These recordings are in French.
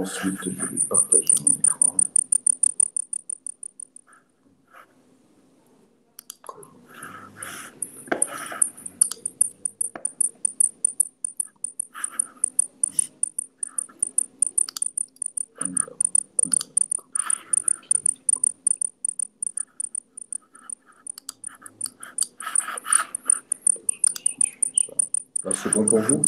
Ensuite, je vais partager mon écran. Là, c'est bon pour vous?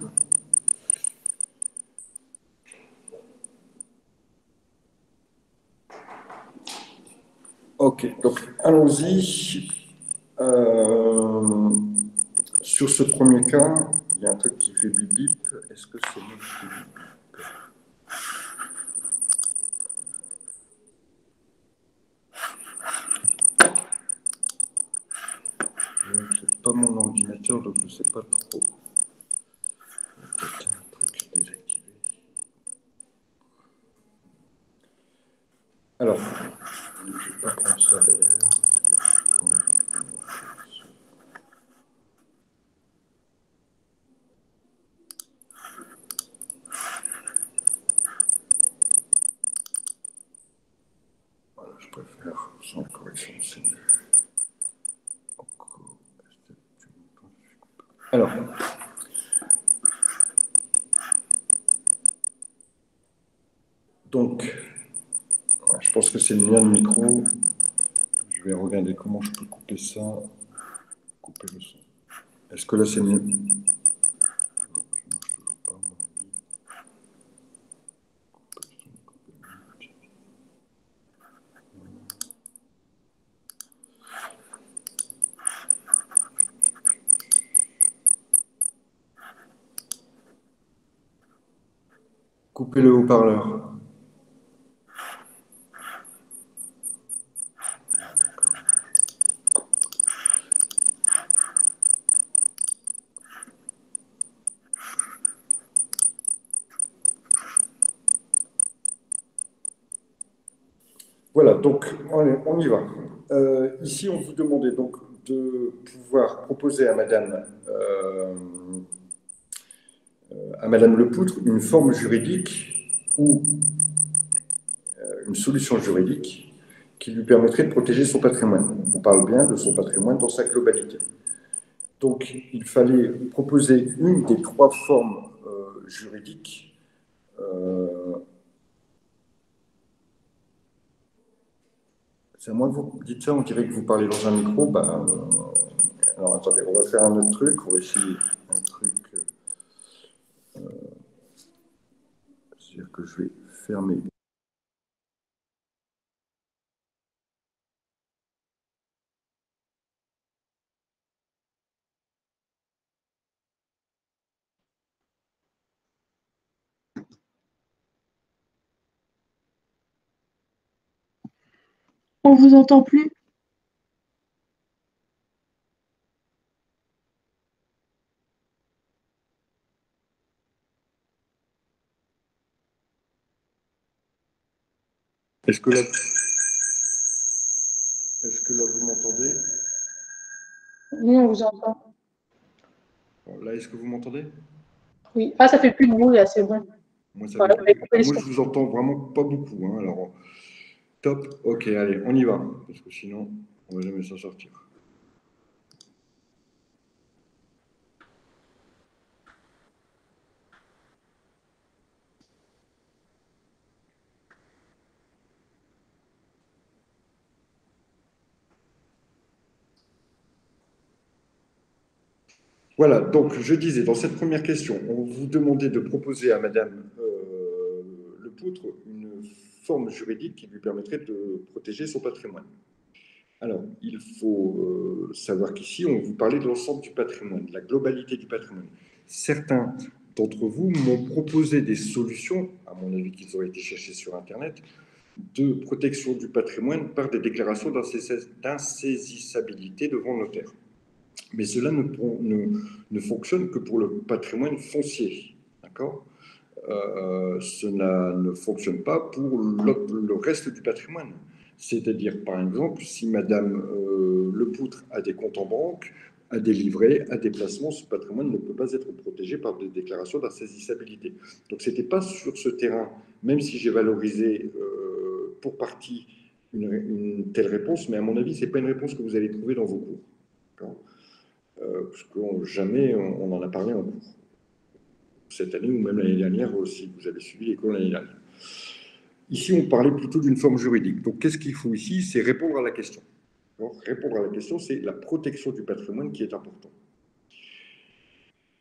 Ok, donc allons-y. Sur ce premier cas, il y a un truc qui fait bip bip. Est-ce que c'est moi qui fais bip bip? C'est pas mon ordinateur, donc je ne sais pas trop. Peut-être un truc désactivé. Alors, je ne vais pas prendre ça d'ailleurs. Voilà, je préfère sans correction, c'est mieux. Alors, donc, ouais, je pense que c'est le mien de micro. Je vais regarder comment je peux couper ça. Couper le son. Est-ce que là c'est mieux? Couper le haut-parleur. Voilà, donc on y va. Ici, on vous demandait donc de pouvoir proposer à Madame Lepoutre une forme juridique ou une solution juridique qui lui permettrait de protéger son patrimoine. On parle bien de son patrimoine dans sa globalité. Donc, il fallait proposer une des trois formes juridiques. C'est à moi que vous dites ça, on dirait que vous parlez dans un micro. Alors, attendez, on va faire un autre truc. On va essayer un truc. C'est-à-dire que je vais fermer. On vous entend plus. Est-ce que là vous m'entendez? Oui, on vous entend. Bon, là, est-ce que vous m'entendez? Oui. Ah, ça fait plus de bruit, là, c'est bon. Moi, ça Voilà, fait vous plus. avez coupé les Moi, sons. je vous entends vraiment pas beaucoup. Hein, alors, top. Ok, allez, on y va. Parce que sinon, on va jamais s'en sortir. Voilà, donc je disais, dans cette première question, on vous demandait de proposer à Madame Lepoutre une forme juridique qui lui permettrait de protéger son patrimoine. Alors, il faut savoir qu'ici, on vous parlait de l'ensemble du patrimoine, de la globalité du patrimoine. Certains d'entre vous m'ont proposé des solutions, à mon avis qu'ils auraient été chercher sur Internet, de protection du patrimoine par des déclarations d'insaisissabilité devant le notaire. Mais cela ne fonctionne que pour le patrimoine foncier. D'accord? Cela ne fonctionne pas pour le reste du patrimoine. C'est-à-dire, par exemple, si Madame Lepoutre a des comptes en banque, à des livrets, à des placements, ce patrimoine ne peut pas être protégé par des déclarations d'insaisissabilité. Donc, ce n'était pas sur ce terrain, même si j'ai valorisé pour partie une telle réponse, mais à mon avis, ce n'est pas une réponse que vous allez trouver dans vos cours. Parce que jamais on en a parlé en cours. Cette année ou même l'année dernière, si vous avez suivi les cours l'année dernière. Ici, on parlait plutôt d'une forme juridique. Donc, qu'est-ce qu'il faut ici? C'est répondre à la question. Alors, répondre à la question, c'est la protection du patrimoine qui est importante.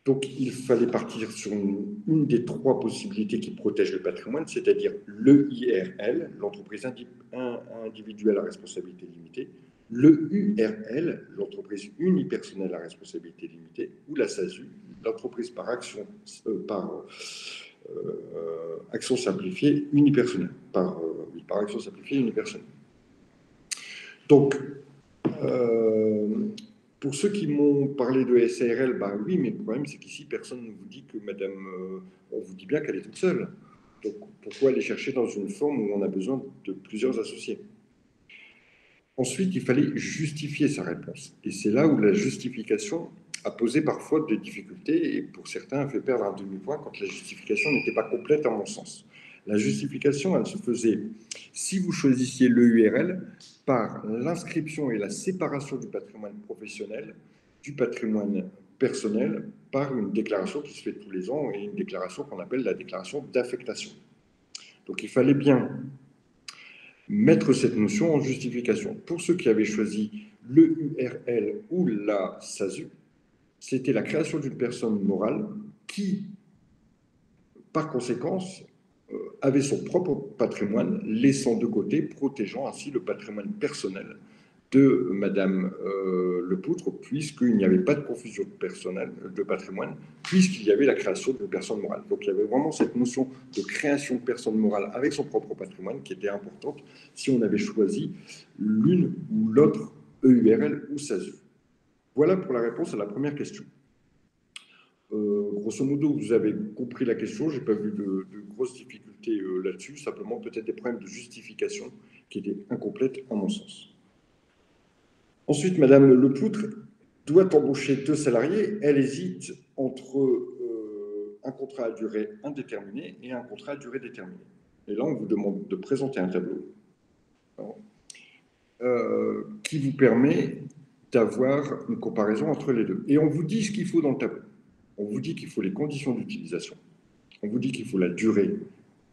Donc, il fallait partir sur une des trois possibilités qui protègent le patrimoine, c'est-à-dire l'EIRL, l'entreprise individuelle à responsabilité limitée, le URL, l'entreprise unipersonnelle à responsabilité limitée, ou la SASU, l'entreprise par action simplifiée unipersonnelle, par action simplifiée unipersonnelle. Donc, pour ceux qui m'ont parlé de SARL, ben oui, mais le problème, c'est qu'ici, personne ne vous dit que madame, on vous dit bien qu'elle est toute seule. Donc, pourquoi aller chercher dans une forme où on a besoin de plusieurs associés? Ensuite, il fallait justifier sa réponse. Et c'est là où la justification a posé parfois des difficultés et pour certains a fait perdre un demi-point quand la justification n'était pas complète à mon sens. La justification, elle se faisait, si vous choisissiez l'EURL, par l'inscription et la séparation du patrimoine professionnel du patrimoine personnel par une déclaration qui se fait tous les ans et une déclaration qu'on appelle la déclaration d'affectation. Donc il fallait bien mettre cette notion en justification. Pour ceux qui avaient choisi l'EURL ou la SASU, c'était la création d'une personne morale qui, par conséquence, avait son propre patrimoine, laissant de côté, protégeant ainsi le patrimoine personnel de Madame Lepoutre, puisqu'il n'y avait pas de confusion de patrimoine, puisqu'il y avait la création d'une personne morale. Donc il y avait vraiment cette notion de création de personne morale avec son propre patrimoine qui était importante si on avait choisi l'une ou l'autre EURL ou SASU. Voilà pour la réponse à la première question. Grosso modo, vous avez compris la question, je n'ai pas vu de grosses difficultés là-dessus, simplement peut-être des problèmes de justification qui étaient incomplètes en mon sens. Ensuite, Madame Lepoutre doit embaucher 2 salariés, elle hésite entre un contrat à durée indéterminée et un contrat à durée déterminée. Et là, on vous demande de présenter un tableau qui vous permet d'avoir une comparaison entre les deux. Et on vous dit ce qu'il faut dans le tableau. On vous dit qu'il faut les conditions d'utilisation, on vous dit qu'il faut la durée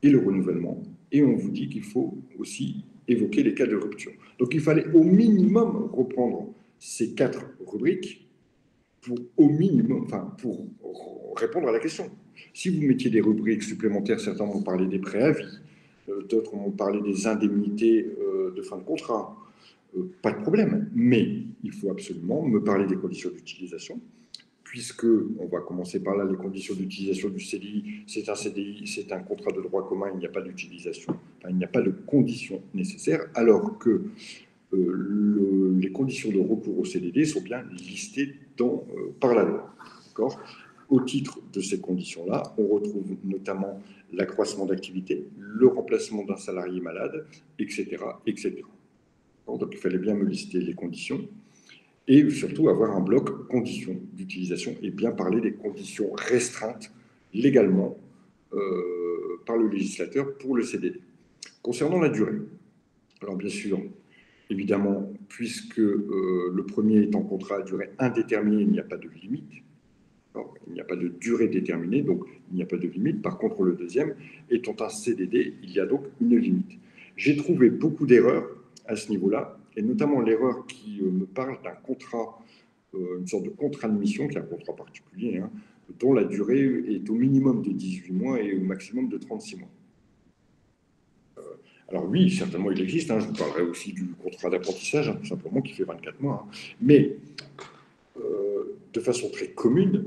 et le renouvellement, et on vous dit qu'il faut aussi évoquer les cas de rupture. Donc il fallait au minimum reprendre ces 4 rubriques pour répondre à la question. Si vous mettiez des rubriques supplémentaires, certains m'ont parlé des préavis, d'autres m'ont parlé des indemnités de fin de contrat, pas de problème, mais il faut absolument me parler des conditions d'utilisation, puisque, on va commencer par là, les conditions d'utilisation du CDI, c'est un CDI, c'est un contrat de droit commun, il n'y a pas d'utilisation, il n'y a pas de conditions nécessaires, alors que les conditions de recours au CDD sont bien listées par la loi. Au titre de ces conditions-là, on retrouve notamment l'accroissement d'activité, le remplacement d'un salarié malade, etc. etc. Donc il fallait bien me lister les conditions. Et surtout avoir un bloc conditions d'utilisation et bien parler des conditions restreintes légalement par le législateur pour le CDD. Concernant la durée, alors bien sûr, évidemment, puisque le premier est en contrat à durée indéterminée, il n'y a pas de limite. Alors, il n'y a pas de durée déterminée, donc il n'y a pas de limite. Par contre, le deuxième, étant un CDD, il y a donc une limite. J'ai trouvé beaucoup d'erreurs à ce niveau-là, et notamment l'erreur qui me parle d'un contrat, une sorte de contrat de mission, qui est un contrat particulier, dont la durée est au minimum de 18 mois et au maximum de 36 mois. Alors oui, certainement il existe, je vous parlerai aussi du contrat d'apprentissage, tout simplement, qui fait 24 mois. Mais de façon très commune,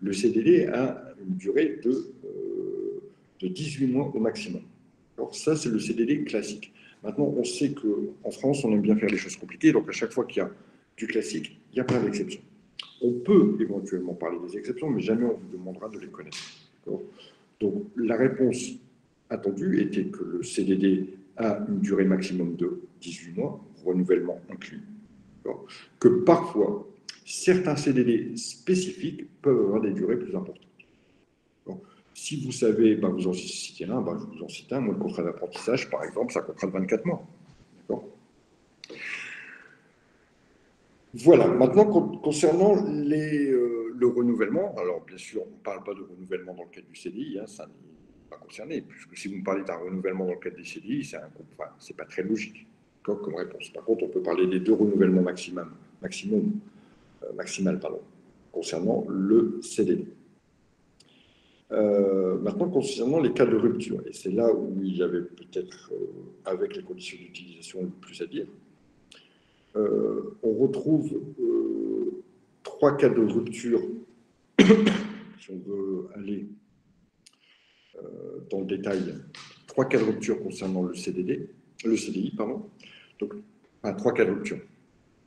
le CDD a une durée de 18 mois au maximum. Alors ça, c'est le CDD classique. Maintenant, on sait qu'en France, on aime bien faire les choses compliquées, donc à chaque fois qu'il y a du classique, il y a plein d'exceptions. On peut éventuellement parler des exceptions, mais jamais on vous demandera de les connaître. Donc la réponse attendue était que le CDD a une durée maximum de 18 mois, renouvellement inclus, que parfois Certains CDD spécifiques peuvent avoir des durées plus importantes. Bon. Si vous savez, vous en citez un, je vous en cite un. Moi, le contrat d'apprentissage, par exemple, c'est un contrat de 24 mois. Voilà, maintenant, concernant le renouvellement, alors bien sûr, on ne parle pas de renouvellement dans le cadre du CDI, hein, ça n'est pas concerné, puisque si vous me parlez d'un renouvellement dans le cadre des CDI, c'est pas très logique comme réponse. Par contre, on peut parler des 2 renouvellements maximal, concernant le CDD. Maintenant, concernant les cas de rupture, et c'est là où il y avait peut-être, avec les conditions d'utilisation, le plus à dire, on retrouve 3 cas de rupture, si on veut aller dans le détail, 3 cas de rupture concernant le CDI, pardon. Donc, 3 cas de rupture.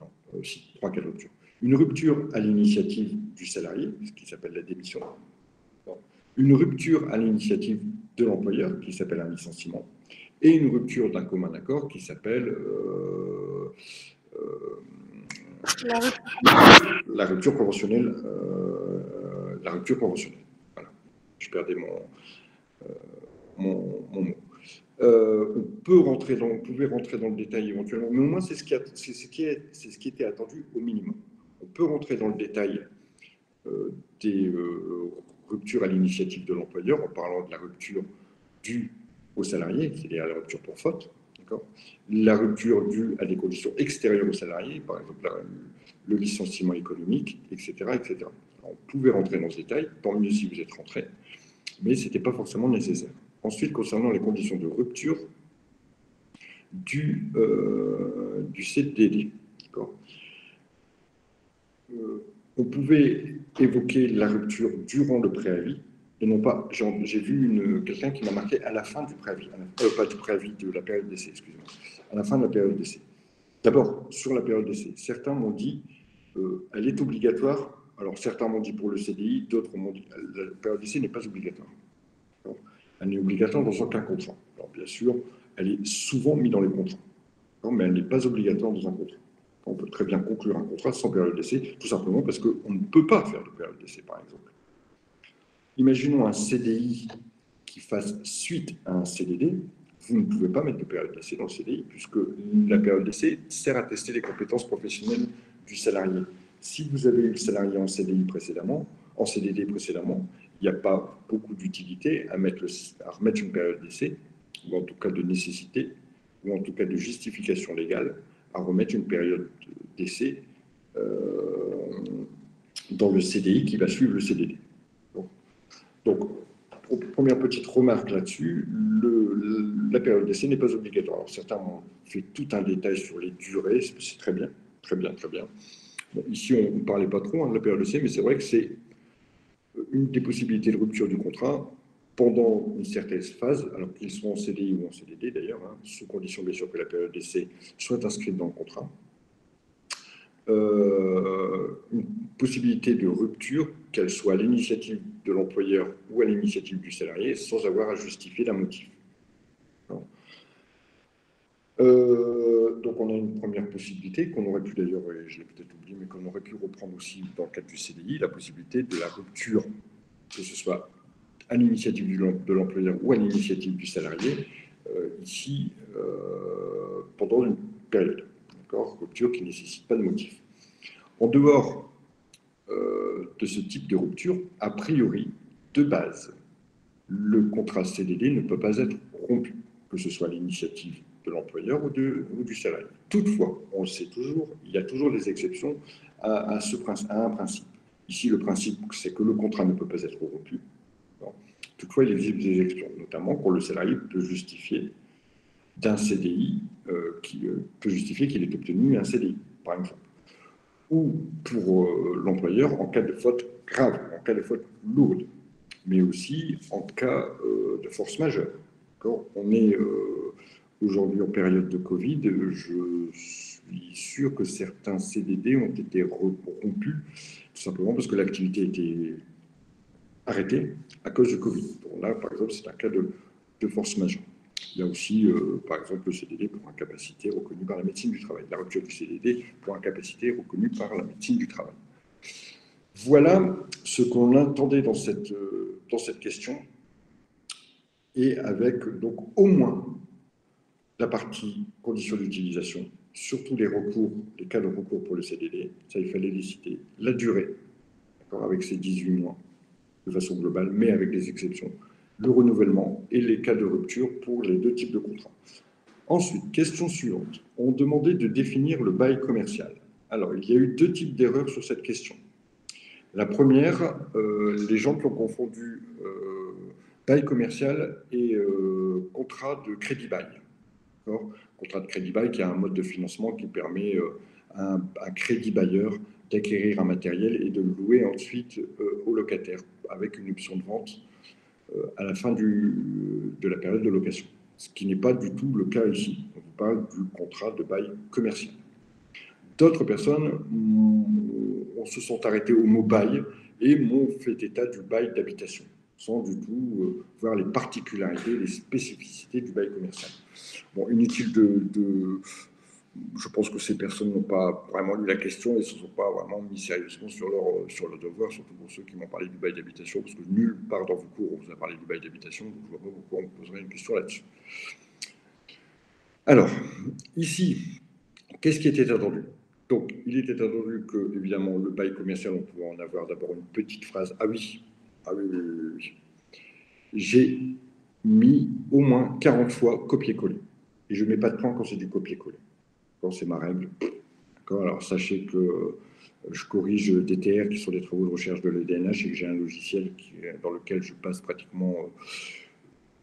Non, aussi, 3 cas de rupture. Une rupture à l'initiative du salarié, ce qui s'appelle la démission. Une rupture à l'initiative de l'employeur, qui s'appelle un licenciement. Et une rupture d'un commun accord qui s'appelle la rupture conventionnelle. Voilà. Je perdais mon mot. On pouvait rentrer dans le détail éventuellement, mais au moins c'est ce qui était attendu au minimum. On peut rentrer dans le détail des ruptures à l'initiative de l'employeur en parlant de la rupture due au salarié, c'est-à-dire la rupture pour faute, la rupture due à des conditions extérieures au salarié, par exemple le licenciement économique, etc., etc. Alors, on pouvait rentrer dans ce détail, tant mieux si vous êtes rentré, mais ce n'était pas forcément nécessaire. Ensuite, concernant les conditions de rupture du CDD, on pouvait évoquer la rupture durant le préavis, et non pas, j'ai vu quelqu'un qui m'a marqué à la fin du préavis, pas du préavis, de la période d'essai, excusez-moi, à la fin de la période d'essai. D'abord, sur la période d'essai, certains m'ont dit, elle est obligatoire, alors certains m'ont dit pour le CDI, d'autres m'ont dit, la période d'essai n'est pas obligatoire. Elle n'est obligatoire dans aucun contrat. Alors bien sûr, elle est souvent mise dans les contrats, mais elle n'est pas obligatoire dans un contrat. On peut très bien conclure un contrat sans période d'essai, tout simplement parce qu'on ne peut pas faire de période d'essai, par exemple. Imaginons un CDI qui fasse suite à un CDD. Vous ne pouvez pas mettre de période d'essai dans le CDI, puisque la période d'essai sert à tester les compétences professionnelles du salarié. Si vous avez eu le salarié en CDD précédemment, il n'y a pas beaucoup d'utilité à remettre une période d'essai, ou en tout cas de nécessité, ou en tout cas de justification légale, à remettre une période d'essai dans le CDI qui va suivre le CDD. Donc, première petite remarque là-dessus, la période d'essai n'est pas obligatoire. Alors, certains ont fait tout un détail sur les durées, c'est très bien, très bien, très bien. Bon, ici, on ne parlait pas trop de la période d'essai, mais c'est vrai que c'est une des possibilités de rupture du contrat pendant une certaine phase, alors qu'ils soient en CDI ou en CDD d'ailleurs, sous condition bien sûr que la période d'essai soit inscrite dans le contrat. Une possibilité de rupture, qu'elle soit à l'initiative de l'employeur ou à l'initiative du salarié, sans avoir à justifier d'un motif. Donc on a une première possibilité qu'on aurait pu d'ailleurs, et je l'ai peut-être oublié, mais qu'on aurait pu reprendre aussi dans le cadre du CDI, la possibilité de la rupture, que ce soit à l'initiative de l'employeur ou à l'initiative du salarié, ici, pendant une période. Rupture qui ne nécessite pas de motif. En dehors de ce type de rupture, a priori, de base, le contrat CDD ne peut pas être rompu, que ce soit à l'initiative de l'employeur ou du salarié. Toutefois, on le sait toujours, il y a toujours des exceptions à un principe. Ici, le principe, c'est que le contrat ne peut pas être rompu. Bon. Toutefois, il existe des exceptions, notamment quand le salarié peut justifier d'un CDI, peut justifier qu'il ait obtenu un CDI, par exemple. Ou pour l'employeur en cas de faute grave, en cas de faute lourde, mais aussi en cas de force majeure. On est aujourd'hui en période de Covid, je suis sûr que certains CDD ont été rompus, tout simplement parce que l'activité a été arrêtée à cause du Covid. Donc là, par exemple, c'est un cas de force majeure. Il y a aussi, par exemple, le CDD pour incapacité reconnu par la médecine du travail. La rupture du CDD pour incapacité reconnue par la médecine du travail. Voilà ce qu'on attendait dans cette question, et avec donc au moins la partie conditions d'utilisation, surtout les recours, les cas de recours pour le CDD, ça il fallait les citer, la durée, avec ces 18 mois de façon globale, mais avec des exceptions, le renouvellement et les cas de rupture pour les deux types de contrats. Ensuite, question suivante, on demandait de définir le bail commercial. Alors, il y a eu deux types d'erreurs sur cette question. La première, les gens qui ont confondu bail commercial et contrat de crédit-bail. Contrat de crédit-bail qui a un mode de financement qui permet à un crédit-bailleur d'acquérir un matériel et de le louer ensuite au locataire avec une option de vente à la fin de la période de location. Ce qui n'est pas du tout le cas ici. On vous parle du contrat de bail commercial. D'autres personnes se sont arrêtées au mot bail et m'ont fait état du bail d'habitation, sans du tout voir les particularités, les spécificités du bail commercial. Bon, inutile je pense que ces personnes n'ont pas vraiment lu la question et ne se sont pas vraiment mis sérieusement sur leur devoir, surtout pour ceux qui m'ont parlé du bail d'habitation, parce que nulle part dans vos cours on vous a parlé du bail d'habitation, donc je ne vois pas pourquoi on me poserait une question là-dessus. Alors, ici, qu'est-ce qui était attendu? Donc, il était attendu que, évidemment, le bail commercial, on pouvait en avoir d'abord une petite phrase. Ah oui, oui. J'ai mis au moins 40 fois copier-coller. Et je ne mets pas de point quand c'est du copier-coller. Quand c'est ma règle. Alors, sachez que je corrige des TR qui sont des travaux de recherche de l'EDNH et que j'ai un logiciel dans lequel je passe pratiquement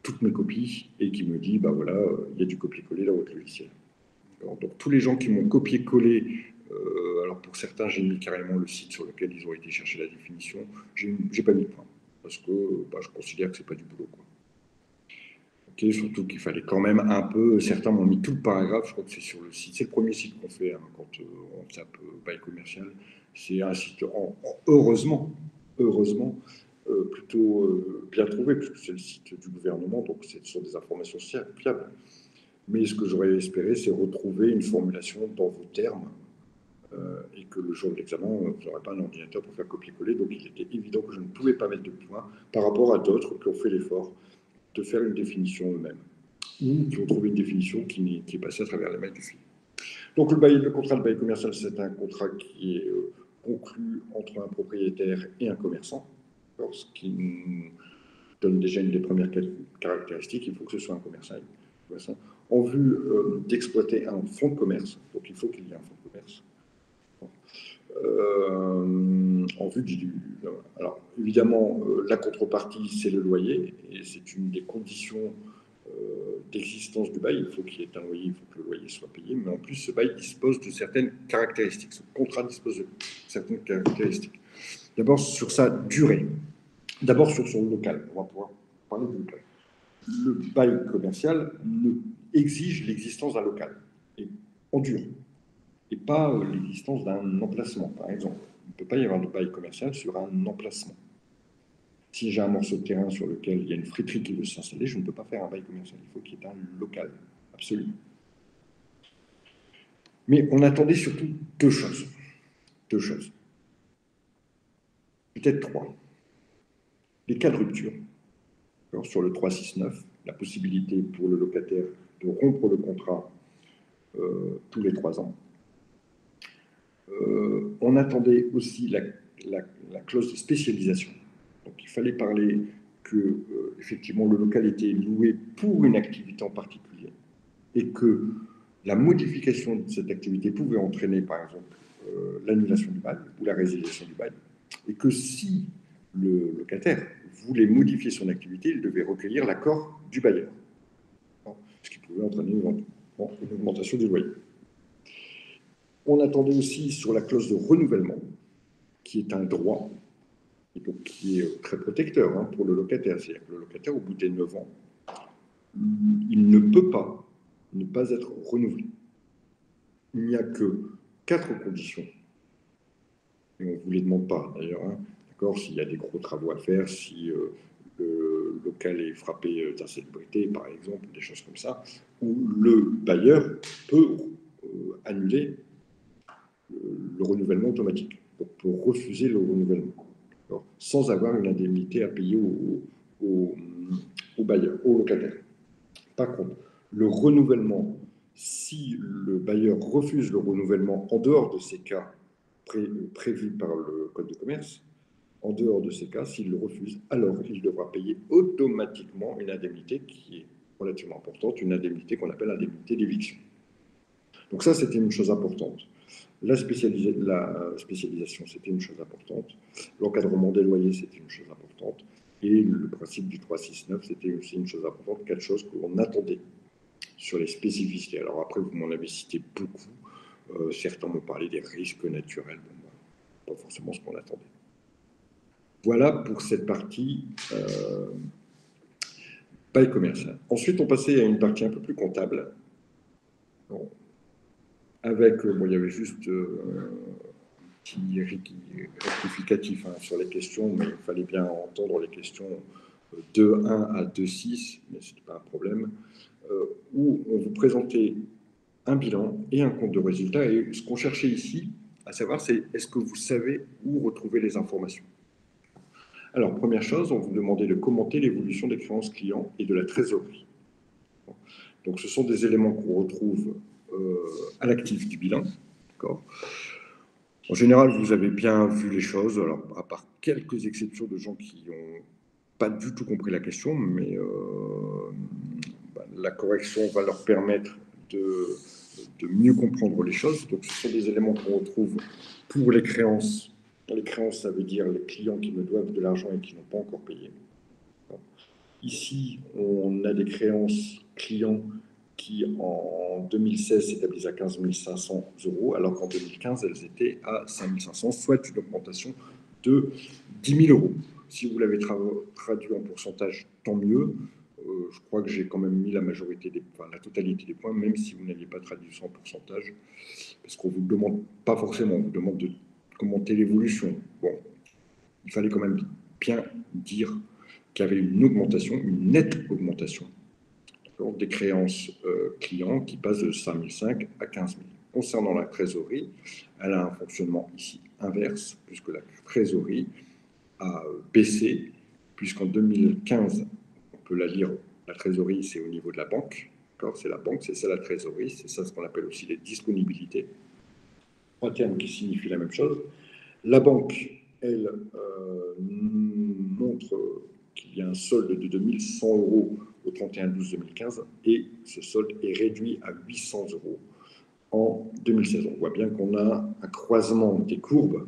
toutes mes copies et qui me dit, bah voilà, il y a du copier-coller dans votre logiciel. Donc, tous les gens qui m'ont copié-collé, alors pour certains, j'ai mis carrément le site sur lequel ils ont été chercher la définition, j'ai pas mis de point, parce que je considère que c'est pas du boulot, quoi. Okay, surtout qu'il fallait quand même un peu, certains m'ont mis tout le paragraphe, je crois que c'est sur le site, c'est le premier site qu'on fait quand on tape bail commercial, c'est un site, heureusement, plutôt bien trouvé, puisque c'est le site du gouvernement, donc ce sont des informations fiables. Mais ce que j'aurais espéré, c'est retrouver une formulation dans vos termes et que le jour de l'examen, vous n'aurez pas un ordinateur pour faire copier-coller. Donc, il était évident que je ne pouvais pas mettre de points par rapport à d'autres qui ont fait l'effort de faire une définition eux-mêmes ou qui ont trouvé une définition qui est passée à travers les mailles du fil. Donc, le contrat de bail commercial, c'est un contrat qui est conclu entre un propriétaire et un commerçant. Alors, ce qui nous donne déjà une des premières caractéristiques, il faut que ce soit un commerçant en vue d'exploiter un fonds de commerce. Donc, il faut qu'il y ait un fonds de commerce. En vue alors, évidemment, la contrepartie, c'est le loyer, et c'est une des conditions d'existence du bail. Il faut qu'il y ait un loyer, il faut que le loyer soit payé, mais en plus, ce bail dispose de certaines caractéristiques. Ce contrat dispose de certaines caractéristiques. D'abord, sur sa durée. D'abord, sur son local. On va pouvoir parler du local. Le bail commercial exige l'existence d'un local, et en dur, et pas l'existence d'un emplacement, par exemple. Il ne peut pas y avoir de bail commercial sur un emplacement. Si j'ai un morceau de terrain sur lequel il y a une friterie qui veut s'installer, je ne peux pas faire un bail commercial. Il faut qu'il y ait un local, absolument. Mais on attendait surtout deux choses. Peut-être trois. Les cas de rupture. Alors, sur le 369, la possibilité pour le locataire de rompre le contrat tous les 3 ans. On attendait aussi la clause de spécialisation. Donc, il fallait parler que, effectivement, le local était loué pour une activité en particulier et que la modification de cette activité pouvait entraîner, par exemple, l'annulation du bail ou la résiliation du bail. Et que si le locataire voulait modifier son activité, il devait recueillir l'accord du bailleur. Ce qui pouvait entraîner une augmentation du loyer. On attendait aussi sur la clause de renouvellement, qui est un droit, et donc qui est très protecteur pour le locataire. C'est-à-dire que le locataire, au bout des 9 ans, il ne peut pas ne pas être renouvelé. Il n'y a que 4 conditions, et on ne vous les demande pas d'ailleurs, d'accord, s'il y a des gros travaux à faire, si le local est frappé d'insalubrité, par exemple, des choses comme ça, où le bailleur peut annuler le renouvellement automatique. donc pour refuser le renouvellement, sans avoir une indemnité à payer au bailleur, au locataire. Par contre, le renouvellement, si le bailleur refuse le renouvellement en dehors de ces cas prévus par le Code de commerce, en dehors de ces cas, s'il le refuse, alors il devra payer automatiquement une indemnité qui est relativement importante, une indemnité qu'on appelle indemnité d'éviction. Donc ça, c'était une chose importante. La spécialisation, c'était une chose importante. L'encadrement des loyers, c'était une chose importante. Et le principe du 369, c'était aussi une chose importante, quelque chose qu'on attendait sur les spécificités. Alors après, vous m'en avez cité beaucoup. Certains m'ont parlé des risques naturels. Bon, pas forcément ce qu'on attendait. Voilà pour cette partie bail commercial. Ensuite, on passait à une partie un peu plus comptable. Bon, avec, il y avait juste un petit rectificatif sur les questions, mais il fallait bien entendre les questions 2.1 à 2.6, mais ce n'était pas un problème, où on vous présentait un bilan et un compte de résultat. Et ce qu'on cherchait ici, à savoir, c'est est-ce que vous savez où retrouver les informations? Alors, première chose, on vous demandait de commenter l'évolution des créances clients et de la trésorerie. Donc, ce sont des éléments qu'on retrouve à l'actif du bilan. D'accord. En général, vous avez bien vu les choses, alors, à part quelques exceptions de gens qui n'ont pas du tout compris la question, mais la correction va leur permettre de mieux comprendre les choses. Donc, ce sont des éléments qu'on retrouve pour les créances. Les créances, ça veut dire les clients qui me doivent de l'argent et qui n'ont pas encore payé. Ici, on a des créances clients qui, en 2016, s'établissent à 15 500 €, alors qu'en 2015, elles étaient à 5 500, soit une augmentation de 10 000 €. Si vous l'avez traduit en pourcentage, tant mieux. Je crois que j'ai quand même mis la totalité des points, même si vous n'aviez pas traduit ça en pourcentage, parce qu'on ne vous le demande pas forcément, on vous demande de commenter l'évolution. Bon, il fallait quand même bien dire qu'il y avait une augmentation, une nette augmentation des créances clients qui passent de 5 500 à 15 000. Concernant la trésorerie, elle a un fonctionnement ici inverse, puisque la trésorerie a baissé, puisqu'en 2015, on peut la lire, la trésorerie, c'est au niveau de la banque. C'est la banque, c'est ça la trésorerie, c'est ça ce qu'on appelle aussi les disponibilités. Trois termes qui signifient la même chose. La banque, elle, montre qu'il y a un solde de 2 100 € au 31/12/2015 et ce solde est réduit à 800 € en 2016. On voit bien qu'on a un croisement des courbes,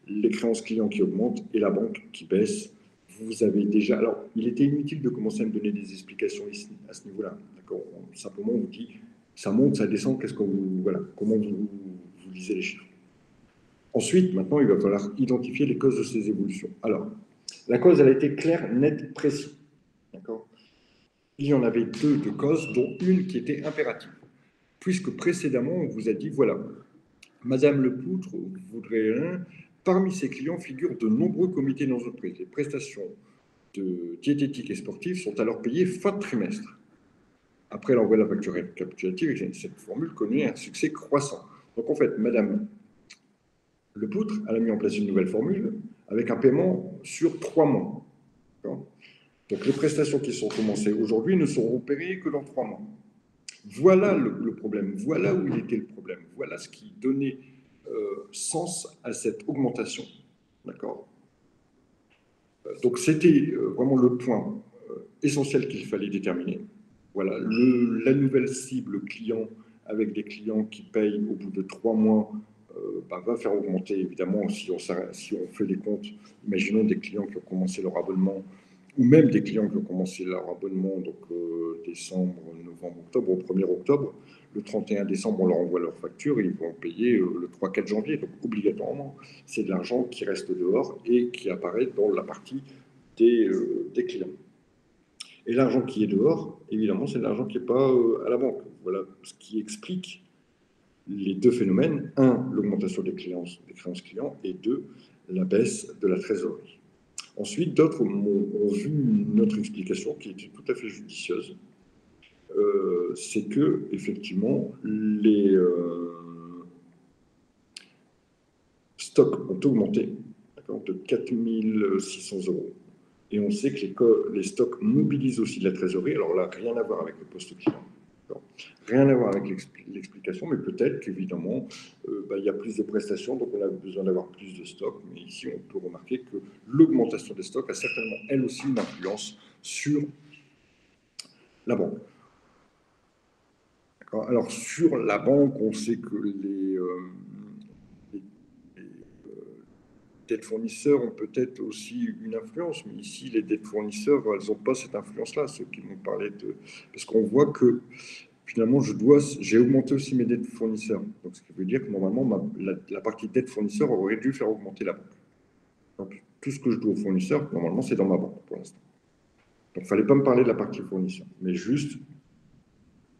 les créances clients qui augmentent et la banque qui baisse. Vous avez déjà... Alors, il était inutile de commencer à me donner des explications ici, à ce niveau-là. D'accord. Simplement, on vous dit, ça monte, ça descend, comment vous lisez les chiffres. Ensuite, maintenant, il va falloir identifier les causes de ces évolutions. Alors, la cause, elle a été claire, nette, précise. D'accord. Il y en avait deux de causes, dont une qui était impérative. Puisque précédemment, on vous a dit, voilà, Madame Lepoutre voudrait parmi ses clients figurent de nombreux comités d'entreprise. Les prestations de diététique et sportive sont alors payées fin de trimestre. Après l'envoi de la facture récapitulative, cette formule connaît un succès croissant. Donc en fait, Madame Lepoutre, elle a mis en place une nouvelle formule avec un paiement sur 3 mois. Donc les prestations qui sont commencées aujourd'hui ne seront payées que dans 3 mois. Voilà le problème, voilà où il était le problème, voilà ce qui donnait sens à cette augmentation. D'accord. Donc c'était vraiment le point essentiel qu'il fallait déterminer. Voilà, la nouvelle cible client avec des clients qui payent au bout de 3 mois va faire augmenter, évidemment, si on fait les comptes, imaginons des clients qui ont commencé leur abonnement, ou même des clients qui ont commencé leur abonnement, donc décembre, novembre, octobre, au 1er octobre, le 31 décembre, on leur envoie leur facture et ils vont payer le 3-4 janvier. Donc, obligatoirement, c'est de l'argent qui reste dehors et qui apparaît dans la partie des clients. Et l'argent qui est dehors, évidemment, c'est l'argent qui n'est pas à la banque. Voilà ce qui explique les deux phénomènes. Un, l'augmentation des créances clients, et deux, la baisse de la trésorerie. Ensuite, d'autres ont vu notre explication qui était tout à fait judicieuse. C'est que, effectivement, stocks ont augmenté de 4 600 €. Et on sait que les stocks mobilisent aussi de la trésorerie. Alors là, rien à voir avec le poste client. Rien à voir avec l'explication, mais peut-être qu'évidemment, il y a plus de prestations, donc on a besoin d'avoir plus de stocks. Mais ici, on peut remarquer que l'augmentation des stocks a certainement, elle aussi, une influence sur la banque. Alors, sur la banque, on sait que les dettes fournisseurs ont peut-être aussi une influence, mais ici, les dettes fournisseurs, elles n'ont pas cette influence-là, ceux qui m'ont parlé de... Parce qu'on voit que, finalement, j'ai augmenté aussi mes dettes fournisseurs. Donc, ce qui veut dire que, normalement, la partie dette fournisseur aurait dû faire augmenter la banque. Donc, tout ce que je dois aux fournisseurs, normalement, c'est dans ma banque, pour l'instant. Donc, il ne fallait pas me parler de la partie fournisseur, mais juste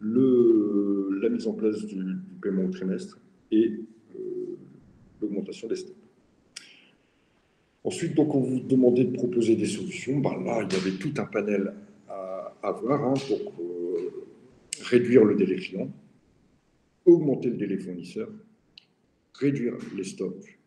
la mise en place du paiement au trimestre et l'augmentation des stocks. Ensuite, donc, on vous demandait de proposer des solutions. Là, il y avait tout un panel à voir pour réduire le délai client, augmenter le délai fournisseur, réduire les stocks,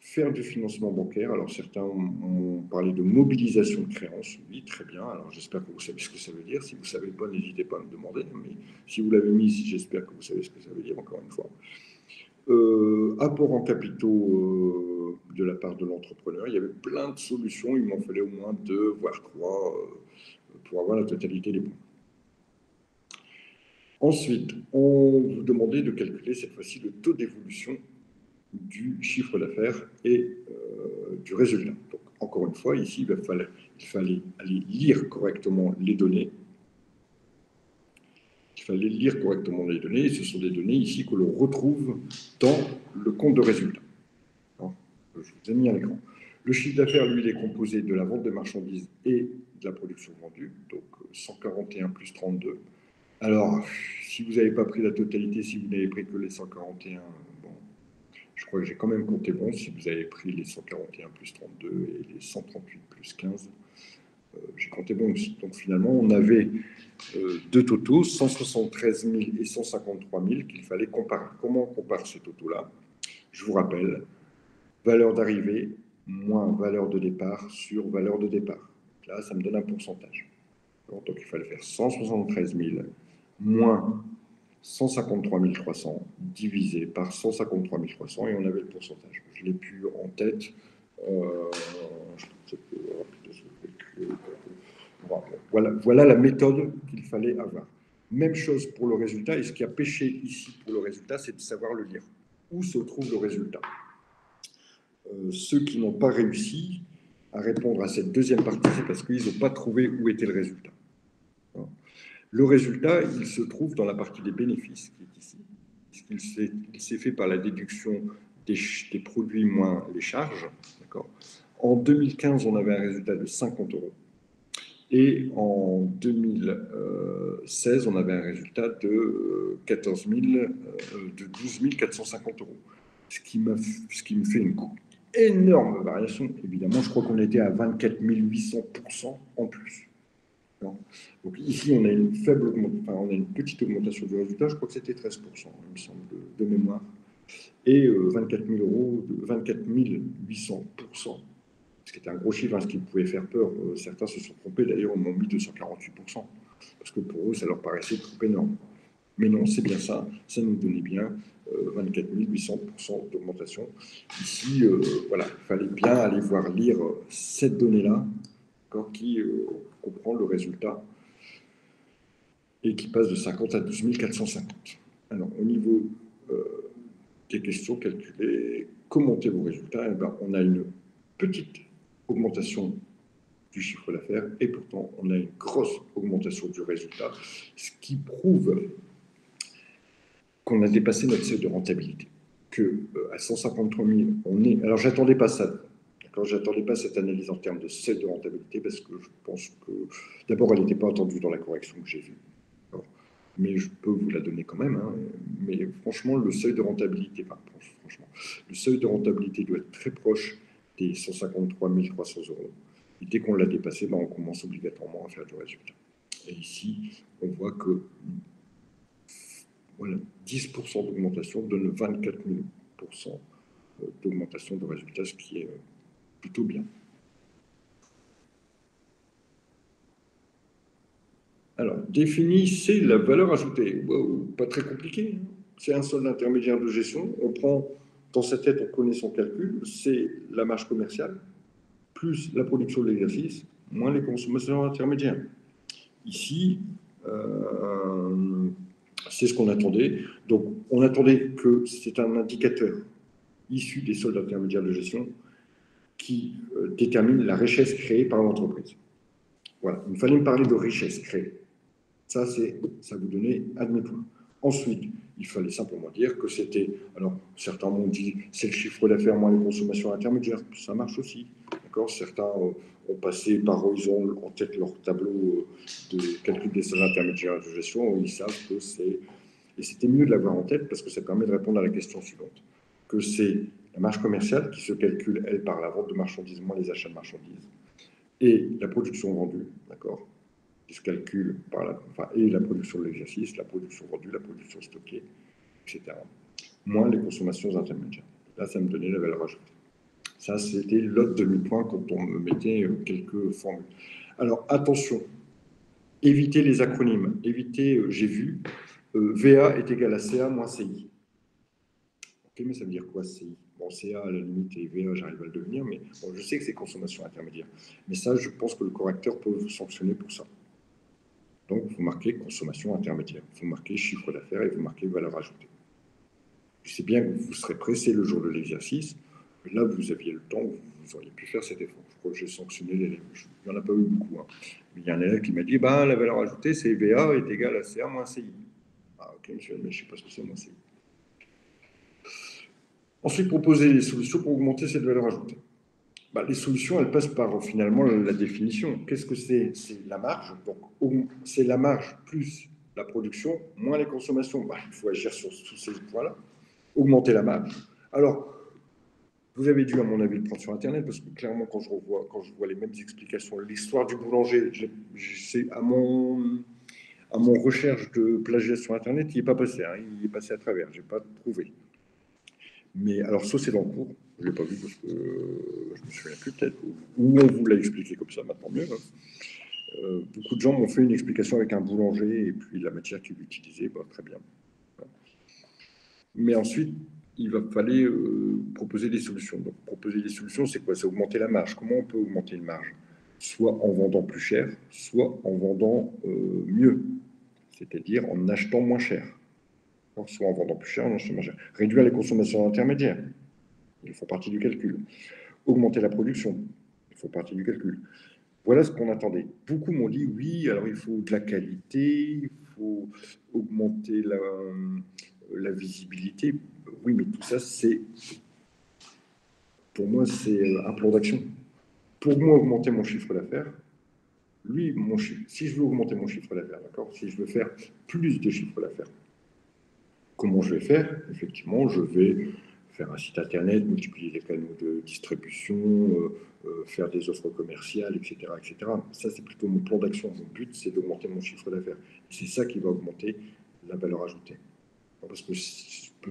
faire du financement bancaire. Alors, certains ont parlé de mobilisation de créances. Oui, très bien. Alors, j'espère que vous savez ce que ça veut dire. Si vous ne savez pas, n'hésitez pas à me demander. Mais si vous l'avez mis, j'espère que vous savez ce que ça veut dire, encore une fois. Apport en capitaux de la part de l'entrepreneur. Il y avait plein de solutions. Il m'en fallait au moins 2, voire 3 pour avoir la totalité des points. Ensuite, on vous demandait de calculer cette fois-ci le taux d'évolution du chiffre d'affaires et du résultat. Donc, encore une fois, ici, il fallait aller lire correctement les données. Il fallait lire correctement les données, et ce sont des données ici que l'on retrouve dans le compte de résultat. Alors, je vous ai mis à l'écran. Le chiffre d'affaires, lui, il est composé de la vente de marchandises et de la production vendue, donc 141 plus 32. Alors, si vous n'avez pas pris la totalité, si vous n'avez pris que les 141, bon, je crois que j'ai quand même compté bon. Si vous avez pris les 141 plus 32 et les 138 plus 15, j'ai compté bon aussi. Donc finalement, on avait deux totaux, 173 000 et 153 000 qu'il fallait comparer. Comment on compare ces totaux-là? Je vous rappelle, valeur d'arrivée moins valeur de départ sur valeur de départ. Là, ça me donne un pourcentage. Donc il fallait faire 173 000 moins 153 300 divisé par 153 300 et on avait le pourcentage. Je l'ai plus en tête. Voilà la méthode qu'il fallait avoir. Même chose pour le résultat. Et ce qui a pêché ici pour le résultat, c'est de savoir le lire. Où se trouve le résultat? Ceux qui n'ont pas réussi à répondre à cette deuxième partie, c'est parce qu'ils n'ont pas trouvé où était le résultat. Le résultat, il se trouve dans la partie des bénéfices, qui est ici. Il s'est fait par la déduction des produits moins les charges. En 2015, on avait un résultat de 50 €. Et en 2016, on avait un résultat de 12 450 €. Ce qui me fait une énorme variation. Évidemment, je crois qu'on était à 24 800% en plus. Donc ici, on a une petite augmentation du résultat. Je crois que c'était 13%, il me semble, de mémoire. Et 24 000 €, 24 800%. Ce qui était un gros chiffre, ce qui pouvait faire peur. Certains se sont trompés, d'ailleurs, ils m'ont mis 248%, parce que pour eux, ça leur paraissait trop énorme. Mais non, c'est bien ça, ça nous donnait bien 24 800% d'augmentation. Ici, voilà, il fallait bien aller voir lire cette donnée-là, qui comprend le résultat et qui passe de 50 à 12 450. Alors, au niveau des questions calculées, commenter vos résultats, on a une petite augmentation du chiffre d'affaires et pourtant on a une grosse augmentation du résultat, ce qui prouve qu'on a dépassé notre seuil de rentabilité. Que à 153 000, on est. Alors j'attendais pas ça. J'attendais pas cette analyse en termes de seuil de rentabilité parce que je pense que d'abord elle n'était pas attendue dans la correction que j'ai vue. Mais je peux vous la donner quand même. Mais franchement, le seuil de rentabilité, le seuil de rentabilité doit être très proche des 153 300 €. Et dès qu'on l'a dépassé, on commence obligatoirement à faire du résultat. Et ici, on voit que 10% d'augmentation donne 24 000% d'augmentation de résultats, ce qui est plutôt bien. Alors, définissez la valeur ajoutée. Wow, pas très compliqué. C'est un solde intermédiaire de gestion. On prend, dans sa tête, on connaît son calcul, c'est la marge commerciale, plus la production de l'exercice, moins les consommations intermédiaires. Ici, c'est ce qu'on attendait. Donc, on attendait que c'est un indicateur issu des soldes intermédiaires de gestion qui détermine la richesse créée par l'entreprise. Voilà, il fallait me parler de richesse créée. Ça vous donnait un demi-point. Ensuite, il fallait simplement dire que c'était, alors certains m'ont dit, c'est le chiffre d'affaires moins les consommations intermédiaires, ça marche aussi. D'accord. Certains ont passé par ils en tête leur tableau de calcul des soldes intermédiaires de gestion, où ils savent que c'est, et c'était mieux de l'avoir en tête parce que ça permet de répondre à la question suivante, que c'est la marge commerciale qui se calcule, elle, par la vente de marchandises moins les achats de marchandises, et la production vendue, d'accord, qui se calcule par et la production de l'exercice, la production vendue, la production stockée, etc. Moins les consommations intermédiaires. Là, ça me donnait la valeur ajoutée. Ça, c'était l'autre demi-point quand on me mettait quelques formules. Alors, attention, évitez les acronymes. Évitez, j'ai vu, VA est égal à CA moins CI. Ok, mais ça veut dire quoi, CI? Bon, CA, à la limite, et VA, j'arrive à le devenir, mais bon, je sais que c'est consommation intermédiaire. Mais ça, je pense que le correcteur peut vous sanctionner pour ça. Donc, vous marquez consommation intermédiaire, vous marquez chiffre d'affaires et vous marquez valeur ajoutée. Je sais bien que vous serez pressé le jour de l'exercice, mais là, vous aviez le temps, vous auriez pu faire cet effort. Je crois que j'ai sanctionné l'élève. Il n'y en a pas eu beaucoup. Hein. Mais il y a un élève qui m'a dit, la valeur ajoutée, c'est VA est égal à CA moins CI. Ah, ok, monsieur, mais je ne sais pas ce que c'est moins CI. Ensuite, proposer des solutions pour augmenter cette valeur ajoutée. Les solutions, elles passent par finalement la définition. Qu'est-ce que c'est? C'est la marge. Donc, c'est la marge plus la production, moins les consommations. Il faut agir sur tous ces points-là. Augmenter la marge. Alors, vous avez dû, à mon avis, le prendre sur Internet, parce que clairement, quand je vois les mêmes explications, l'histoire du boulanger, c'est à mon recherche de plagiat sur Internet, il n'est pas passé. Hein, il est passé à travers. Je n'ai pas trouvé. Mais alors, ça, c'est dans le cours. Je ne l'ai pas vu parce que je me souviens plus peut-être. Ou on vous l'a expliqué comme ça, maintenant mieux. Beaucoup de gens m'ont fait une explication avec un boulanger et puis la matière qu'il utilisait, très bien. Mais ensuite, il va falloir proposer des solutions. Donc, proposer des solutions, c'est quoi? C'est augmenter la marge. Comment on peut augmenter une marge? Soit en vendant plus cher, soit en vendant mieux, c'est-à-dire en achetant moins cher. Soit en vendant plus cher, en achetant moins cher. Réduire les consommations intermédiaires. Ils font partie du calcul. Augmenter la production. Il faut partie du calcul. Voilà ce qu'on attendait. Beaucoup m'ont dit, oui, alors il faut de la qualité, il faut augmenter la visibilité. Oui, mais tout ça, pour moi, c'est un plan d'action. Pour moi, augmenter mon chiffre d'affaires, si je veux augmenter mon chiffre d'affaires, d'accord, si je veux faire plus de chiffre d'affaires, comment je vais faire? Effectivement, je vais faire un site internet, multiplier les canaux de distribution, faire des offres commerciales, etc., etc. Ça, c'est plutôt mon plan d'action. Mon but, c'est d'augmenter mon chiffre d'affaires. C'est ça qui va augmenter la valeur ajoutée. Parce que je peux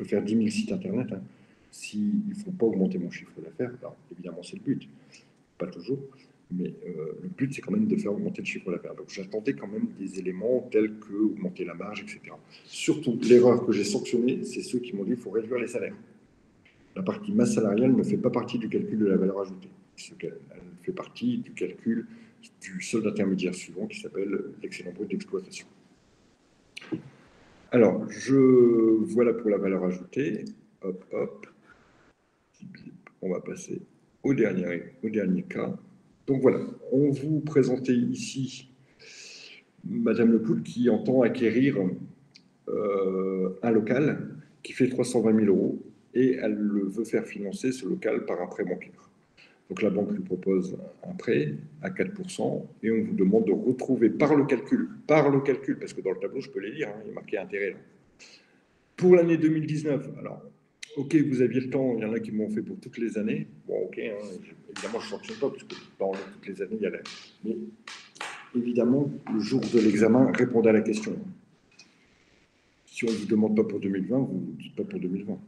faire 10 000 sites internet. Hein. S'ils ne font pas augmenter mon chiffre d'affaires, alors évidemment, c'est le but. Pas toujours. Mais le but, c'est quand même de faire augmenter le chiffre d'affaires. Donc, j'attendais quand même des éléments tels que augmenter la marge, etc. Surtout, l'erreur que j'ai sanctionnée, c'est ceux qui m'ont dit qu'il faut réduire les salaires. La partie masse salariale ne fait pas partie du calcul de la valeur ajoutée. Elle fait partie du calcul du solde intermédiaire suivant qui s'appelle l'excédent brut d'exploitation. Alors, voilà pour la valeur ajoutée. Hop, hop. On va passer au dernier cas. Donc voilà, on vous présentait ici Madame Lepoule qui entend acquérir un local qui fait 320 000 euros et elle veut faire financer ce local par un prêt bancaire. Donc la banque lui propose un prêt à 4% et on vous demande de retrouver par le calcul, parce que dans le tableau, je peux les lire, hein, il y a marqué intérêt là. Pour l'année 2019, alors, ok, vous aviez le temps, il y en a qui m'ont fait pour toutes les années. Bon, ok, hein, évidemment, je ne sanctionne pas, parce que dans toutes les années, il y a Mais évidemment, le jour de l'examen, répondez à la question. Si on ne vous demande pas pour 2020, vous ne dites pas pour 2020.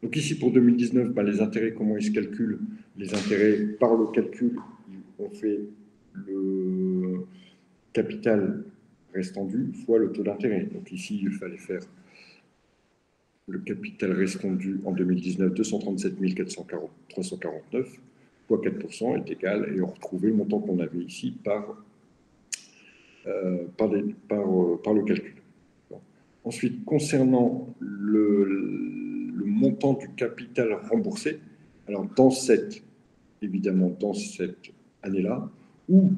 Donc ici, pour 2019, les intérêts, comment ils se calculent? Les intérêts, par le calcul, on fait le capital restant dû fois le taux d'intérêt. Donc ici, il fallait faire le capital restant dû en 2019, 237 349 fois 4% est égal, et on retrouvait le montant qu'on avait ici par le calcul. Bon. Ensuite, concernant le montant du capital remboursé, alors évidemment dans cette année-là, où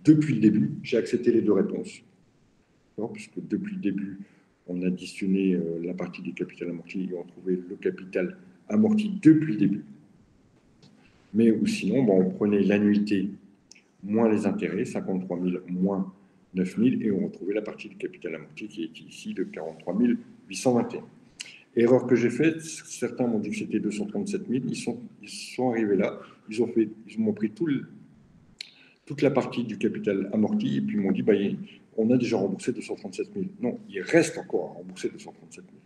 depuis le début, j'ai accepté les deux réponses, puisque depuis le début, on additionnait la partie du capital amorti et on trouvait le capital amorti depuis le début. Mais ou sinon, on prenait l'annuité moins les intérêts, 53 000 moins 9 000, et on retrouvait la partie du capital amorti qui est ici de 43 821. Erreur que j'ai faite, certains m'ont dit que c'était 237 000, ils sont arrivés là, ils m'ont pris toute la partie du capital amorti, et puis ils m'ont dit, on a déjà remboursé 237 000. Non, il reste encore à rembourser 237 000.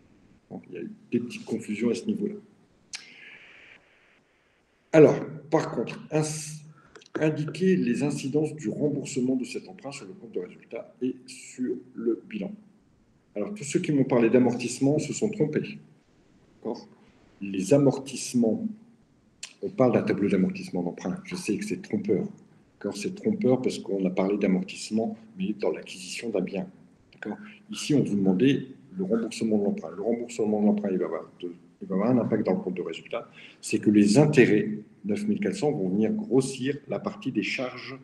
Donc, il y a eu des petites confusions à ce niveau-là. Alors, par contre, indiquer les incidences du remboursement de cet emprunt sur le compte de résultat et sur le bilan. Alors, tous ceux qui m'ont parlé d'amortissement se sont trompés. Les amortissements, on parle d'un tableau d'amortissement d'emprunt. Je sais que c'est trompeur. C'est trompeur parce qu'on a parlé d'amortissement, mais dans l'acquisition d'un bien. Ici, on vous demandait le remboursement de l'emprunt. Le remboursement de l'emprunt, il va avoir un impact dans le compte de résultat. C'est que les intérêts, 9 400, vont venir grossir la partie des charges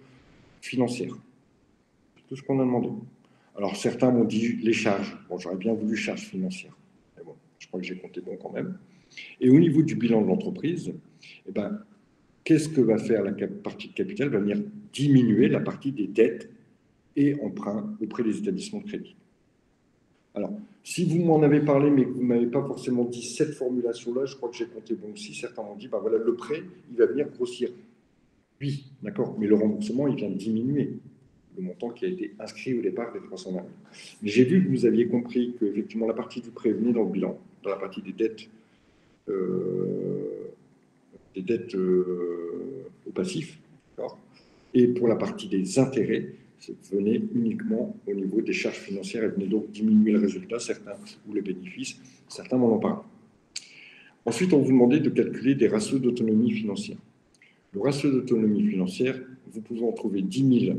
financières. C'est tout ce qu'on a demandé. Alors, certains m'ont dit les charges. Bon, j'aurais bien voulu charges financières. Mais bon, je crois que j'ai compté bon quand même. Et au niveau du bilan de l'entreprise, qu'est-ce que va faire la partie de capital? Va venir diminuer la partie des dettes et emprunts auprès des établissements de crédit. Alors, si vous m'en avez parlé, mais que vous ne m'avez pas forcément dit cette formulation-là, je crois que j'ai compté bon aussi. Certains m'ont dit, voilà, le prêt, il va venir grossir. Oui, d'accord, mais le remboursement, il vient diminuer le montant qui a été inscrit au départ des 320 000. Mais j'ai vu que vous aviez compris qu'effectivement, la partie du prêt venait dans le bilan, dans la partie des dettes au passif, et pour la partie des intérêts, venait uniquement au niveau des charges financières et venait donc diminuer le résultat, certains, ou les bénéfices, certains m'en ont parlé. Ensuite, on vous demandait de calculer des ratios d'autonomie financière. Le ratio d'autonomie financière, vous pouvez en trouver 10 000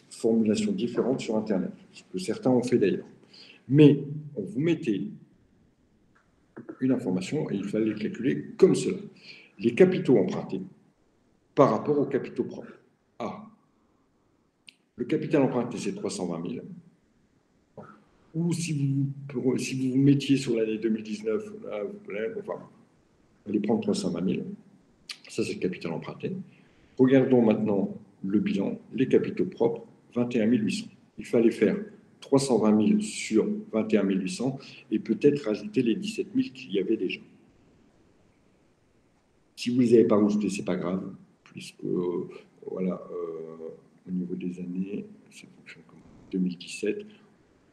formulations différentes sur Internet, ce que certains ont fait d'ailleurs. Mais on vous mettait une information et il fallait calculer comme cela. Les capitaux empruntés par rapport aux capitaux propres. Le capital emprunté, c'est 320 000. Ou si vous vous mettiez sur l'année 2019, là, vous allez prendre 320 000. Ça, c'est le capital emprunté. Regardons maintenant le bilan, les capitaux propres, 21 800. Il fallait faire 320 000 sur 21 800 et peut-être rajouter les 17 000 qu'il y avait déjà. Si vous ne les avez pas rajoutés, ce n'est pas grave, puisque voilà, au niveau des années, ça fonctionne comme 2017.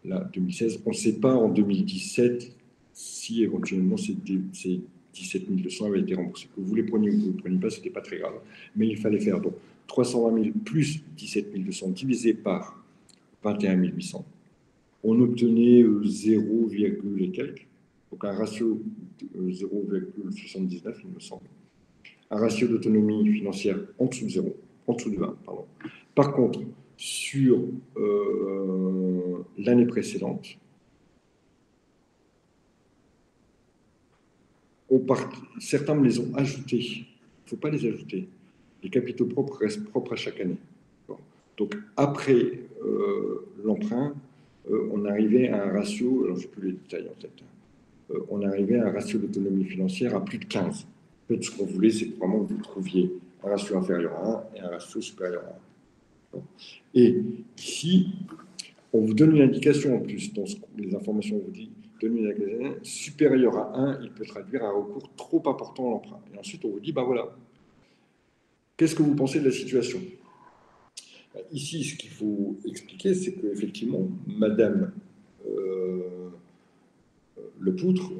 Là, 2016, on ne sait pas en 2017 si éventuellement ces 17 200 avaient été remboursés. Que vous les preniez ou que vous ne les preniez pas, ce n'était pas très grave. Mais il fallait faire donc 320 000 plus 17 200 divisé par 21 800. On obtenait 0, et quelques, donc un ratio de 0,79, il me semble. Un ratio d'autonomie financière en dessous de 0, en dessous de 20, pardon. Par contre, sur l'année précédente, certains me les ont ajoutés. Il ne faut pas les ajouter. Les capitaux propres restent propres à chaque année. Bon. Donc, après l'emprunt, on arrivait à un ratio, alors je n'ai plus les détails en tête, on arrivait à un ratio d'autonomie financière à plus de 15. En fait, ce qu'on voulait, c'est vraiment que vous trouviez un ratio inférieur à 1 et un ratio supérieur à 1. Et ici, on vous donne une indication en plus, dans les informations qu'on vous dit, donne une indication supérieure à 1, il peut traduire un recours trop important à l'emprunt. Et ensuite, on vous dit, voilà, qu'est-ce que vous pensez de la situation? Ici, ce qu'il faut expliquer, c'est qu'effectivement, Madame Lepoutre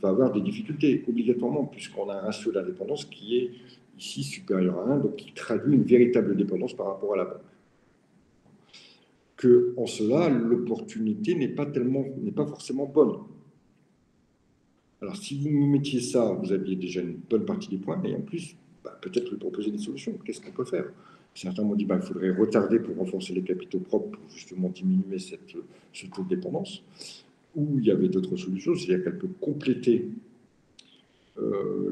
va avoir des difficultés, obligatoirement, puisqu'on a un ratio d'indépendance qui est ici supérieur à 1, donc qui traduit une véritable dépendance par rapport à la banque. En cela, l'opportunité n'est pas forcément bonne. Alors, si vous me mettiez ça, vous aviez déjà une bonne partie des points, et en plus, peut-être lui proposer des solutions. Qu'est-ce qu'on peut faire? Certains m'ont dit qu'il faudrait retarder pour renforcer les capitaux propres pour justement diminuer ce taux de dépendance. Ou il y avait d'autres solutions, c'est-à-dire qu'elle peut compléter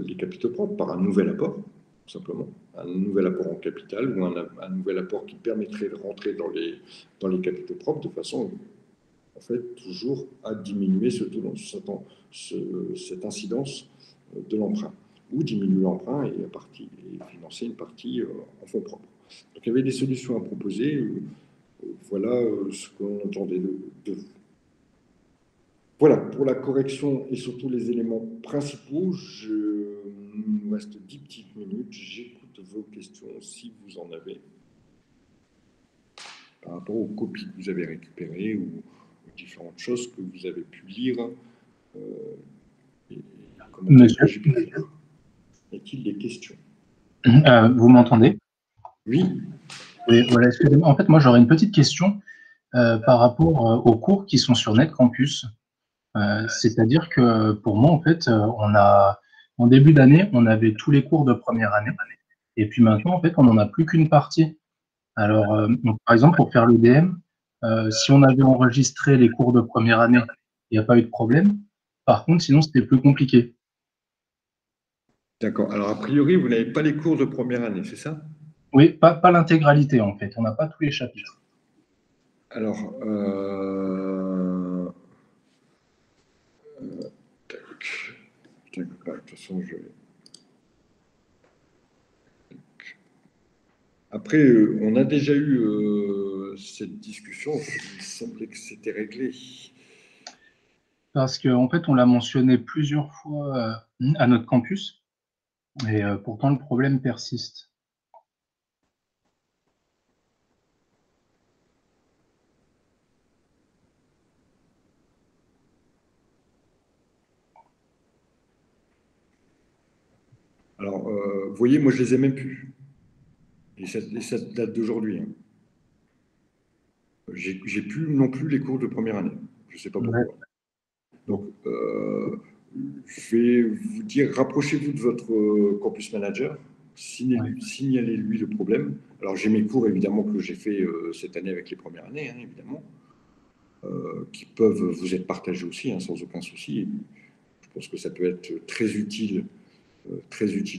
les capitaux propres par un nouvel apport, tout simplement, un nouvel apport en capital ou un nouvel apport qui permettrait de rentrer dans les capitaux propres de façon, en fait, toujours à diminuer cette incidence de l'emprunt, ou diminuer l'emprunt et financer une partie en fonds propres. Donc il y avait des solutions à proposer. Voilà ce qu'on entendait de vous. Voilà, pour la correction et surtout les éléments principaux, il nous reste 10 petites minutes. J'écoute vos questions si vous en avez, par rapport aux copies que vous avez récupérées ou aux différentes choses que vous avez pu lire. Monsieur, y a-t-il des questions? Vous m'entendez? Oui. Oui, voilà, excusez-moi. En fait, moi, j'aurais une petite question par rapport aux cours qui sont sur NetCampus. C'est-à-dire que pour moi, en fait, en début d'année, on avait tous les cours de première année. Et puis maintenant, en fait, on n'en a plus qu'une partie. Alors, donc, par exemple, pour faire l'EDM, si on avait enregistré les cours de première année, il n'y a pas eu de problème. Par contre, sinon, c'était plus compliqué. D'accord. Alors, a priori, vous n'avez pas les cours de première année, c'est ça? Oui, pas l'intégralité, en fait. On n'a pas tous les chapitres. Alors, de toute façon, après, on a déjà eu cette discussion. Il me semblait que c'était réglé. Parce qu'en fait, on l'a mentionné plusieurs fois à notre campus, et pourtant le problème persiste. Alors, vous voyez, moi, je ne les ai même plus. Et ça date d'aujourd'hui. Hein. J'ai plus non plus les cours de première année. Je ne sais pas pourquoi. Ouais. Donc, je vais vous dire, rapprochez-vous de votre campus manager, signalez-lui le problème. Alors, j'ai mes cours, évidemment, que j'ai fait cette année avec les premières années, hein, évidemment, qui peuvent vous être partagés aussi, hein, sans aucun souci. Je pense que ça peut être très utile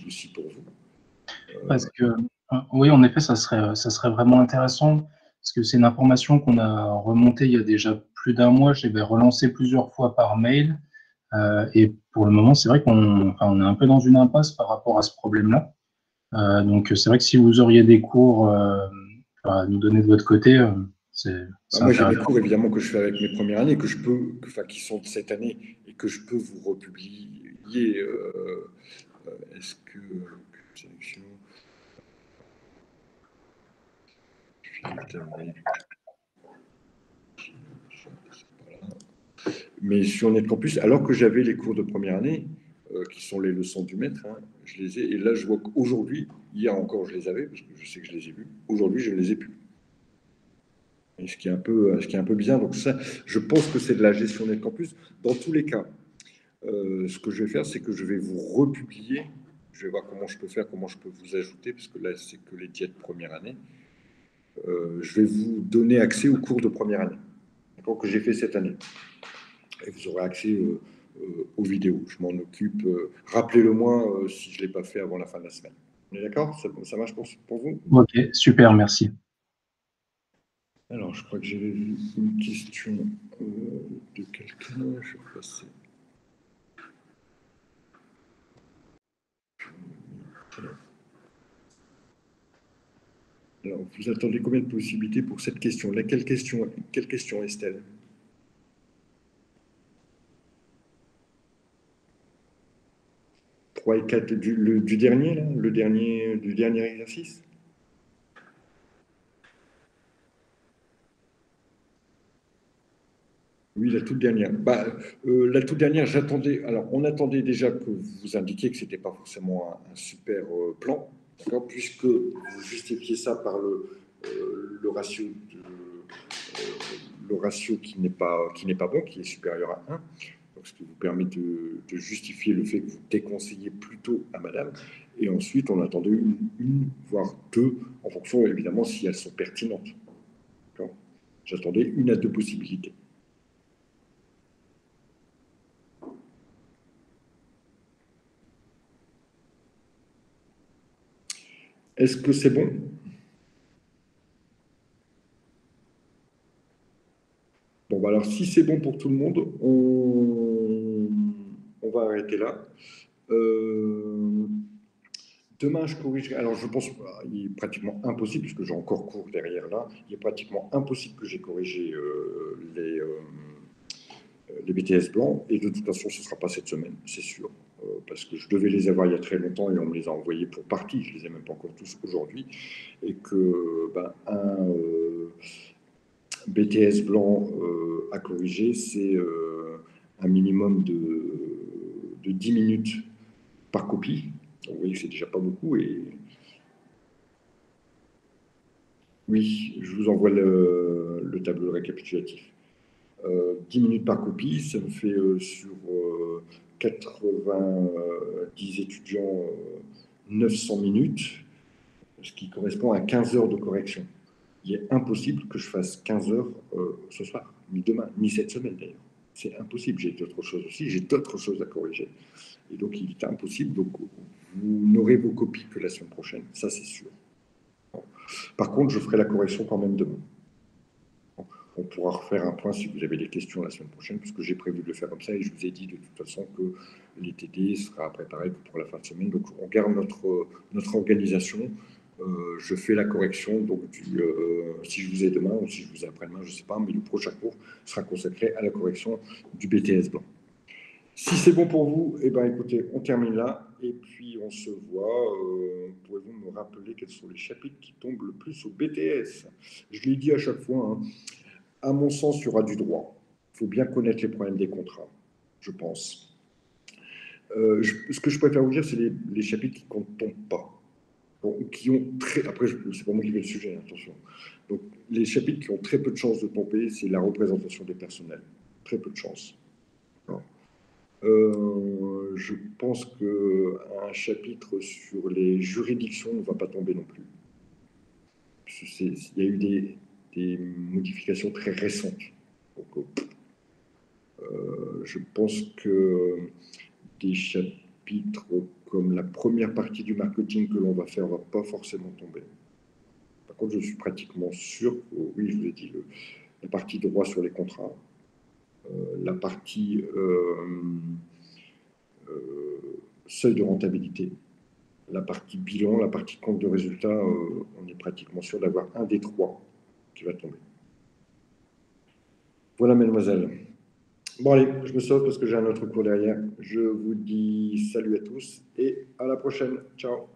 aussi pour vous. Parce que, oui, en effet, ça serait vraiment intéressant, parce que c'est une information qu'on a remontée il y a déjà plus d'un mois. Je l'avais relancé plusieurs fois par mail. Et pour le moment, c'est vrai qu'on est un peu dans une impasse par rapport à ce problème-là. Donc, c'est vrai que si vous auriez des cours à nous donner de votre côté, c'est Moi, j'ai intéressant. des cours, évidemment, que je fais avec mes premières années, qui sont de cette année, et que je peux vous republier. Est-ce que... sélection... Mais sur NetCampus, alors que j'avais les cours de première année, qui sont les leçons du maître, hein, je les ai, et là je vois qu'aujourd'hui, hier encore je les avais, parce que je sais que je les ai vus, aujourd'hui je ne les ai plus. Et ce qui est un peu bizarre. Donc ça, je pense que c'est de la gestion NetCampus. Dans tous les cas, ce que je vais faire, c'est que je vais vous republier. Je vais voir comment je peux faire, comment je peux vous ajouter, parce que là, c'est que les tiers de première année. Je vais vous donner accès aux cours de première année, que j'ai fait cette année. Et vous aurez accès aux vidéos. Je m'en occupe. Rappelez-le-moi si je ne l'ai pas fait avant la fin de la semaine. On est d'accord? Ça marche pour vous? Ok, super, merci. Alors, je crois que j'avais vu une question de quelqu'un. Je vais passer. Alors, vous attendez combien de possibilités pour cette question? Quelle question, Estelle? Trois et 4 du dernier, là, du dernier exercice? Oui, la toute dernière. La toute dernière, j'attendais. Alors, on attendait déjà que vous indiquiez que ce n'était pas forcément un super plan, d'accord, puisque vous justifiez ça par le ratio, le ratio qui n'est pas bon, qui est supérieur à 1. Donc, ce qui vous permet de justifier le fait que vous déconseillez plutôt à madame. Et ensuite, on attendait une voire deux, en fonction, évidemment, si elles sont pertinentes. J'attendais 1 à 2 possibilités. Est-ce que c'est bon? Bon, alors si c'est bon pour tout le monde, on va arrêter là. Demain, je corrigerai. Alors, je pense qu'il est pratiquement impossible, puisque j'ai encore cours derrière là, il est pratiquement impossible que j'ai corrigé les BTS blancs. Et de toute façon, ce ne sera pas cette semaine, c'est sûr. Parce que je devais les avoir il y a très longtemps et on me les a envoyés pour partie. Je ne les ai même pas encore tous aujourd'hui. Et que un BTS blanc à corriger, c'est un minimum de 10 minutes par copie. Donc, vous voyez que c'est déjà pas beaucoup. Et oui, je vous envoie le tableau récapitulatif. 10 minutes par copie, ça me fait sur 90 étudiants 900 minutes, ce qui correspond à 15 heures de correction. Il est impossible que je fasse 15 heures ce soir, ni demain, ni cette semaine d'ailleurs. C'est impossible, j'ai d'autres choses aussi, j'ai d'autres choses à corriger. Et donc, il est impossible. Donc, vous n'aurez vos copies que la semaine prochaine, ça c'est sûr. Par contre, je ferai la correction quand même demain. On pourra refaire un point si vous avez des questions la semaine prochaine, parce que j'ai prévu de le faire comme ça et je vous ai dit de toute façon que les TD sera préparé que pour la fin de semaine. Donc, on garde notre organisation. Je fais la correction, donc si je vous ai demain ou si je vous ai après-demain, je ne sais pas, mais le prochain cours sera consacré à la correction du BTS blanc. Si c'est bon pour vous, eh ben, écoutez, on termine là et puis on se voit. Pouvez-vous me rappeler quels sont les chapitres qui tombent le plus au BTS? Je l'ai dit à chaque fois, hein, à mon sens, il y aura du droit. Il faut bien connaître les problèmes des contrats, je pense. Ce que je préfère vous dire, c'est les chapitres qui ne tombent pas. Qui ont très, après, c'est pas moi qui vais le sujet, attention. Donc, les chapitres qui ont très peu de chances de tomber, c'est la représentation des personnels. Très peu de chances. Je pense qu'un chapitre sur les juridictions ne va pas tomber non plus. Il y a eu des modifications très récentes. Donc, je pense que des chapitres comme la première partie du marketing que l'on va faire ne va pas forcément tomber. Par contre, je suis pratiquement sûr que, oui, je vous ai dit, la partie droit sur les contrats, la partie seuil de rentabilité, la partie bilan, la partie compte de résultat, on est pratiquement sûr d'avoir un des trois qui va tomber. Voilà, mesdemoiselles. Bon, allez, je me sauve parce que j'ai un autre cours derrière. Je vous dis salut à tous et à la prochaine. Ciao.